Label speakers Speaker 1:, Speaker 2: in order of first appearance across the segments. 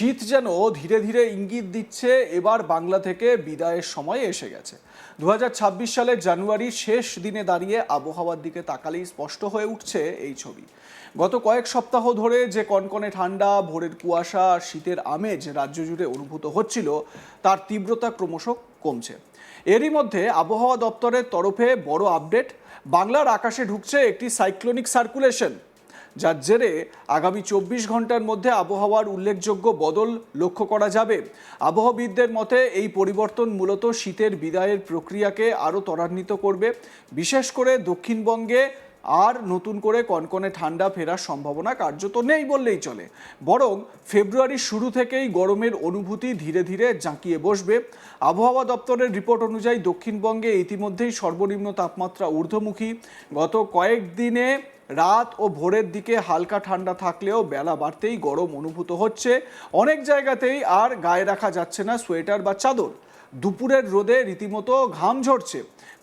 Speaker 1: শীত যেন ধীরে ধীরে ইঙ্গিত দিচ্ছে এবার বাংলা থেকে বিদায়ের সময় এসে গেছে। 2026 সালের জানুয়ারির শেষ দিনে দাঁড়িয়ে আবহাওয়ার দিকে তাকালেই স্পষ্ট হয়ে উঠছে এই ছবি। গত কয়েক সপ্তাহ ধরে যে কনকনে ঠান্ডা, ভোরের কুয়াশা আর শীতের আমেজ রাজ্য জুড়ে অনুভূত হচ্ছিল, তার তীব্রতা ক্রমশ কমছে। এরই মধ্যে আবহাওয়া দপ্তরের তরফে বড় আপডেট, বাংলার আকাশে ঢুকছে একটি সাইক্লোনিক সার্কুলেশন, যার জেরে আগামী 24 ঘন্টার মধ্যে আবহাওয়ার উল্লেখযোগ্য বদল লক্ষ্য করা যাবে। আবহাওয়াবিদদের মতে এই পরিবর্তন মূলত শীতের বিদায়ের প্রক্রিয়াকে আরও ত্বরান্বিত করবে। বিশেষ করে দক্ষিণবঙ্গে আর নতুন করে কনকনে ঠান্ডা ফেরার সম্ভাবনা কার্যত নেই বললেই চলে। বরং ফেব্রুয়ারির শুরু থেকেই গরমের অনুভূতি ধীরে ধীরে জাঁকিয়ে বসবে। আবহাওয়া দপ্তরের রিপোর্ট অনুযায়ী দক্ষিণবঙ্গে ইতিমধ্যেই সর্বনিম্ন তাপমাত্রা ঊর্ধ্বমুখী। গত কয়েকদিনে রাত ও ভোরের দিকে হালকা ঠান্ডা থাকলেও বেলা বাড়তেই গরম অনুভূত হচ্ছে। অনেক জায়গাতেই আর গায়ে রাখা যাচ্ছে না সোয়েটার বা চাদর। দুপুরের রোদে রীতিমতো ঘাম ঝরছে।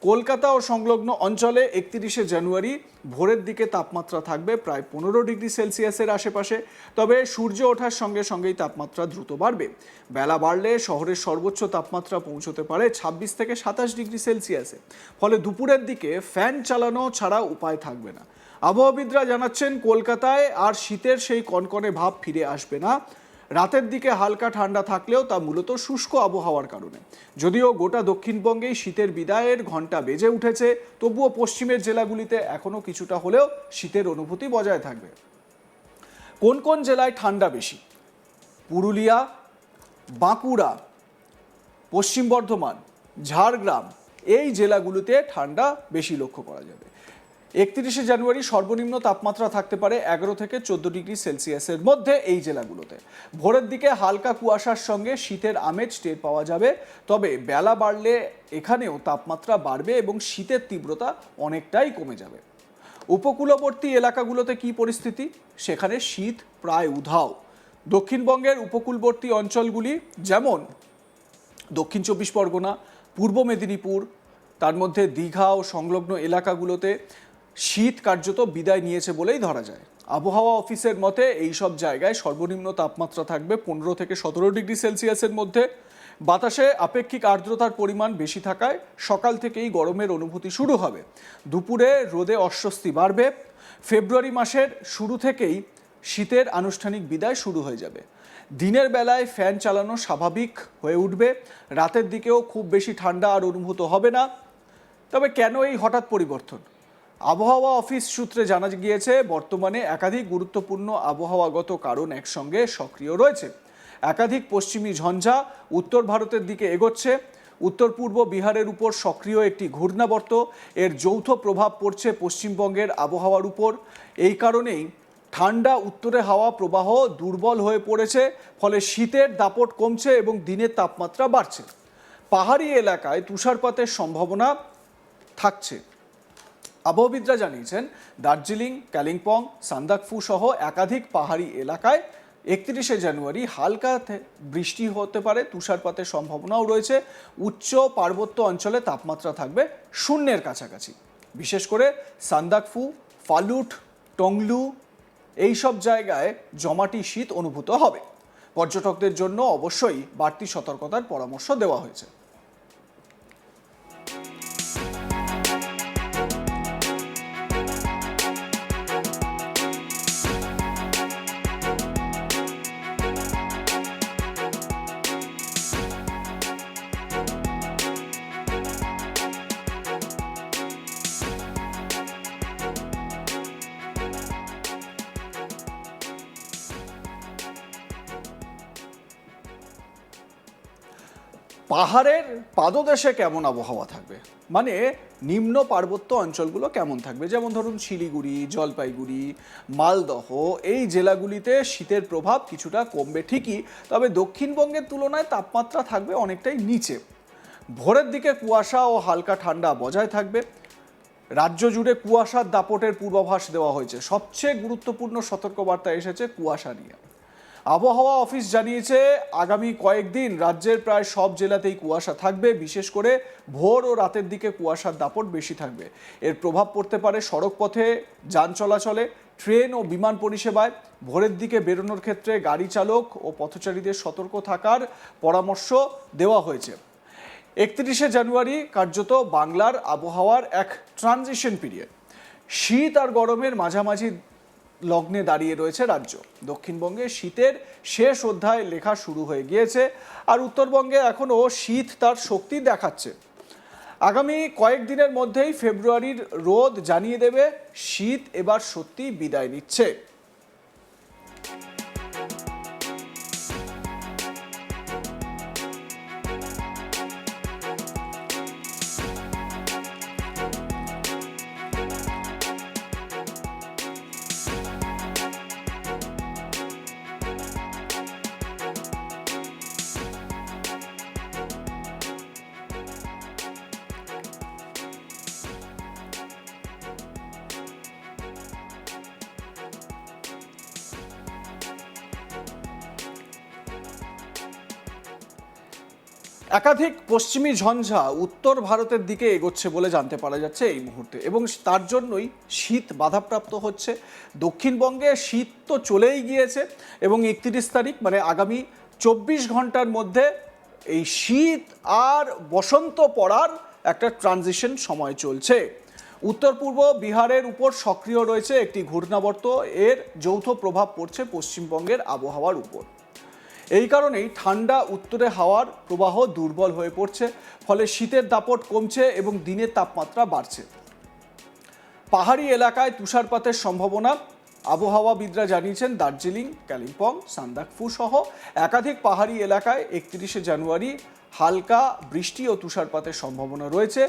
Speaker 1: কলকাতা ও সংলগ্ন অঞ্চলে 31শে জানুয়ারি ভোরের দিকে তাপমাত্রা থাকবে প্রায় 15 ডিগ্রি সেলসিয়াসের আশেপাশে। তবে সূর্য ওঠার সঙ্গে সঙ্গেই তাপমাত্রা দ্রুত বাড়বে। বেলা বাড়লে শহরের সর্বোচ্চ তাপমাত্রা পৌঁছতে পারে 26 থেকে 27 ডিগ্রি সেলসিয়াসে। ফলে দুপুরের দিকে ফ্যান চালানো ছাড়া উপায় থাকবে না। আবহাওয়াবিদরা জানাচ্ছেন, কলকাতায় আর শীতের সেই কনকনে ভাব ফিরে আসবে না। রাতের দিকে হালকা ঠান্ডা থাকলেও তা মূলত শুষ্ক আবহাওয়ার কারণে। যদিও গোটা দক্ষিণবঙ্গেই শীতের বিদায়ের ঘণ্টা বেজে উঠেছে, তবুও পশ্চিমের জেলাগুলিতে এখনও কিছুটা হলেও শীতের অনুভূতি বজায় থাকবে। কোন কোন জেলায় ঠান্ডা বেশি? পুরুলিয়া, বাঁকুড়া, পশ্চিম বর্ধমান, ঝাড়গ্রাম, এই জেলাগুলিতে ঠান্ডা বেশি লক্ষ্য করা যাবে। 31শে জানুয়ারি সর্বনিম্ন তাপমাত্রা থাকতে পারে 11 থেকে 14 ডিগ্রি সেলসিয়াসের মধ্যে এই জেলাগুলোতে। ভোরের দিকে হালকা কুয়াশার সঙ্গে শীতের আমেজ টের পাওয়া যাবে। তবে বেলা বাড়লে এখানেও তাপমাত্রা বাড়বে এবং শীতের তীব্রতা অনেকটাই কমে যাবে। উপকূলবর্তী এলাকাগুলোতে কি পরিস্থিতি? সেখানে শীত প্রায় উধাও। দক্ষিণবঙ্গের উপকূলবর্তী অঞ্চলগুলি যেমন দক্ষিণ 24 পরগনা, পূর্ব মেদিনীপুর, তার মধ্যে দীঘা ও সংলগ্ন এলাকাগুলোতে শীত কার্যত বিদায় নিয়েছে বলেই ধরা যায়। আবহাওয়া অফিসের মতে এই সব জায়গায় সর্বনিম্ন তাপমাত্রা থাকবে 15 থেকে 17 ডিগ্রি সেলসিয়াসের মধ্যে। বাতাসে আপেক্ষিক আর্দ্রতার পরিমাণ বেশি থাকায় সকাল থেকেই গরমের অনুভূতি শুরু হবে। দুপুরে রোদে অস্বস্তি বাড়বে। ফেব্রুয়ারি মাসের শুরু থেকেই শীতের আনুষ্ঠানিক বিদায় শুরু হয়ে যাবে। দিনের বেলায় ফ্যান চালানো স্বাভাবিক হয়ে উঠবে। রাতের দিকেও খুব বেশি ঠান্ডা আর অনুভূত হবে না। তবে কেন এই হঠাৎ পরিবর্তন? আবহাওয়া অফিস সূত্রে জানা গিয়েছে, বর্তমানে একাধিক গুরুত্বপূর্ণ আবহাওয়াগত কারণ একসঙ্গে সক্রিয় রয়েছে। একাধিক পশ্চিমী ঝঞ্ঝা উত্তর ভারতের দিকে এগোচ্ছে। উত্তর পূর্ব বিহারের উপর সক্রিয় একটি ঘূর্ণাবর্ত, এর যৌথ প্রভাব পড়ছে পশ্চিমবঙ্গের আবহাওয়ার উপর। এই কারণেই ঠান্ডা উত্তরে হাওয়া প্রবাহ দুর্বল হয়ে পড়েছে। ফলে শীতের দাপট কমছে এবং দিনের তাপমাত্রা বাড়ছে। পাহাড়ি এলাকায় তুষারপাতের সম্ভাবনা থাকছে। আবহাওয়াবিদরা জানিয়েছেন, দার্জিলিং, কালিম্পং, সান্দাকফু সহ একাধিক পাহাড়ি এলাকায় 31শে জানুয়ারি হালকা বৃষ্টি হতে পারে, তুষারপাতের সম্ভাবনাও রয়েছে। উচ্চ পার্বত্য অঞ্চলে তাপমাত্রা থাকবে শূন্যের কাছাকাছি। বিশেষ করে সান্দাকফু, ফালুট, টংলু এই সব জায়গায় জমাটি শীত অনুভূত হবে। পর্যটকদের জন্য অবশ্যই বাড়তি সতর্কতার পরামর্শ দেওয়া হয়েছে। পাহাড়ের পাদদেশে কেমন আবহাওয়া থাকবে, মানে নিম্ন পার্বত্য অঞ্চলগুলো কেমন থাকবে? যেমন ধরুন শিলিগুড়ি, জলপাইগুড়ি, মালদহ, এই জেলাগুলিতে শীতের প্রভাব কিছুটা কমবে ঠিকই, তবে দক্ষিণবঙ্গের তুলনায় তাপমাত্রা থাকবে অনেকটাই নিচে। ভোরের দিকে কুয়াশা ও হালকা ঠান্ডা বজায় থাকবে। রাজ্য জুড়ে কুয়াশার দাপটের পূর্বাভাস দেওয়া হয়েছে। সবচেয়ে গুরুত্বপূর্ণ সতর্কবার্তা এসেছে কুয়াশা নিয়ে। আবহাওয়া অফিস জানিয়েছে, আগামী কয়েকদিন রাজ্যের প্রায় সব জেলাতেই কুয়াশা থাকবে। বিশেষ করে ভোর ও রাতের দিকে কুয়াশার দাপট বেশি থাকবে। এর প্রভাব পড়তে পারে সড়কপথে যান চলাচলে, ট্রেন ও বিমান পরিষেবায় ভোরের দিকে বেরোনোর ক্ষেত্রে গাড়ি চালক ও পথচারীদের সতর্ক থাকার পরামর্শ দেওয়া হয়েছে। 31শে জানুয়ারি কার্যত বাংলার আবহাওয়ার এক ট্রানজিশন পিরিয়ড। শীত আর গরমের মাঝামাঝি লগ্নে দাঁড়িয়ে রয়েছে রাজ্য। দক্ষিণবঙ্গে শীতের শেষ অধ্যায় লেখা শুরু হয়ে গিয়েছে, আর উত্তরবঙ্গে এখনও শীত তার শক্তি দেখাচ্ছে। আগামী কয়েকদিনের মধ্যেই ফেব্রুয়ারির রোদ জানিয়ে দেবে শীত এবার সত্যি বিদায় নিচ্ছে। একাধিক পশ্চিমী ঝঞ্ঝা উত্তর ভারতের দিকে এগোচ্ছে বলে জানতে পারা যাচ্ছে এই মুহূর্তে, এবং তার জন্যই শীত বাধাপ্রাপ্ত হচ্ছে। দক্ষিণবঙ্গে শীত তো চলেই গিয়েছে, এবং 31 তারিখ মানে আগামী 24 ঘন্টার মধ্যে এই শীত আর বসন্ত পড়ার একটা ট্রানজিশন সময় চলছে। উত্তর পূর্ব বিহারের উপর সক্রিয় রয়েছে একটি ঘূর্ণাবর্ত, এর যৌথ প্রভাব পড়ছে পশ্চিমবঙ্গের আবহাওয়ার উপর। এই কারণেই ঠান্ডা উত্তরে হাওয়ার প্রবাহ দুর্বল হয়ে পড়ছে, ফলে শীতের দাপট কমছে এবং দিনের তাপমাত্রা বাড়ছে। পাহাড়ি এলাকায় তুষারপাতের সম্ভাবনা আবহাওয়াবিদরা জানিয়েছেন। দার্জিলিং, কালিম্পং, সান্দাকফু সহ একাধিক পাহাড়ি এলাকায় 31শে জানুয়ারি হালকা বৃষ্টি ও তুষারপাতের সম্ভাবনা রয়েছে।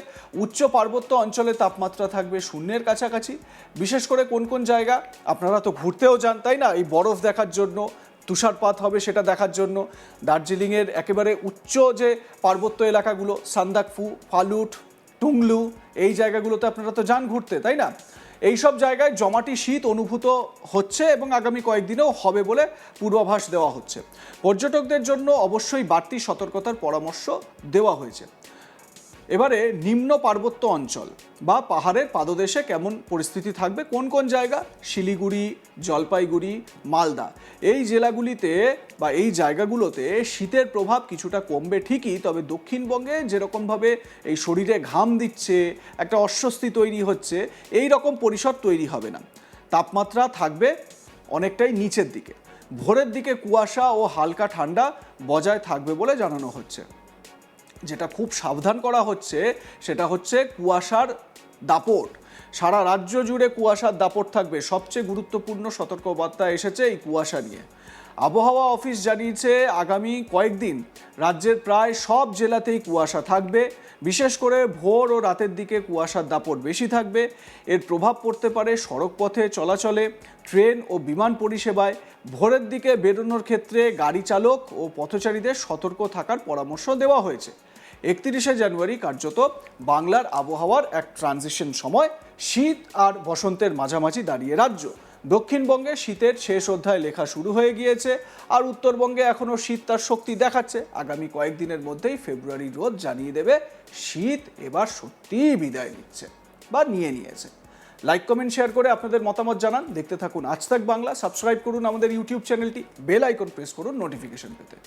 Speaker 1: উচ্চ পার্বত্য অঞ্চলে তাপমাত্রা থাকবে শূন্যের কাছাকাছি। বিশেষ করে কোন কোন জায়গা, আপনারা তো ঘুরতেও যান তাই না, এই বরফ দেখার জন্য, তুষারপাত হবে সেটা দেখার জন্য। দার্জিলিংয়ের একেবারে উচ্চ যে পার্বত্য এলাকাগুলো, সান্দাকফু, ফালুট, টুংলু, এই জায়গাগুলোতে আপনারা তো যান ঘুরতে তাই না, এই সব জায়গায় জমাটি শীত অনুভূত হচ্ছে এবং আগামী কয়েকদিনেও হবে বলে পূর্বাভাস দেওয়া হচ্ছে। পর্যটকদের জন্য অবশ্যই বাড়তি সতর্কতার পরামর্শ দেওয়া হয়েছে। এবারে নিম্ন পার্বত্য অঞ্চল বা পাহাড়ের পাদদেশে কেমন পরিস্থিতি থাকবে, কোন কোন জায়গা, শিলিগুড়ি, জলপাইগুড়ি, মালদা, এই জেলাগুলিতে বা এই জায়গাগুলোতে শীতের প্রভাব কিছুটা কমবে ঠিকই, তবে দক্ষিণবঙ্গে যেরকমভাবে এই শরীরে ঘাম দিচ্ছে, একটা অস্বস্তি তৈরি হচ্ছে, এই রকম পরিসর তৈরি হবে না। তাপমাত্রা থাকবে অনেকটাই নিচের দিকে। ভোরের দিকে কুয়াশা ও হালকা ঠান্ডা বজায় থাকবে বলে জানানো হচ্ছে। যেটা খুব সাবধান করা হচ্ছে সেটা হচ্ছে কুয়াশার দাপট। সারা রাজ্য জুড়ে কুয়াশার দাপট থাকবে। সবচেয়ে গুরুত্বপূর্ণ সতর্কবার্তা এসেছে এই কুয়াশা নিয়ে। আবহাওয়া অফিস জানিয়েছে আগামী কয়েকদিন রাজ্যের প্রায় সব জেলাতেই কুয়াশা থাকবে। বিশেষ করে ভোর ও রাতের দিকে কুয়াশার দাপট বেশি থাকবে। এর প্রভাব পড়তে পারে সড়কপথে চলাচলে, ট্রেন ও বিমান পরিষেবায়। ভোরের দিকে বেরোনোর ক্ষেত্রে গাড়ি চালক ও পথচারীদের সতর্ক থাকার পরামর্শ দেওয়া হয়েছে। 31শে জানুয়ারি কার্যত বাংলার আবহাওয়ার এক ট্রানজিশন সময়। শীত আর বসন্তের মাঝামাঝি দাঁড়িয়ে রাজ্য। দক্ষিণবঙ্গে শীতের শেষ অধ্যায় লেখা শুরু হয়ে গিয়েছে, আর উত্তরবঙ্গে এখনও শীত তার শক্তি দেখাচ্ছে। আগামী কয়েকদিনের মধ্যেই ফেব্রুয়ারির রোদ জানিয়ে দেবে শীত এবার সত্যিই বিদায় নিচ্ছে বা নিয়ে নিয়েছে। লাইক, কমেন্ট, শেয়ার করে আপনাদের মতামত জানান। দেখতে থাকুন আজ তাক বাংলা। সাবস্ক্রাইব করুন আমাদের ইউটিউব চ্যানেলটি, বেল আইকন প্রেস করুন নোটিফিকেশন পেতে।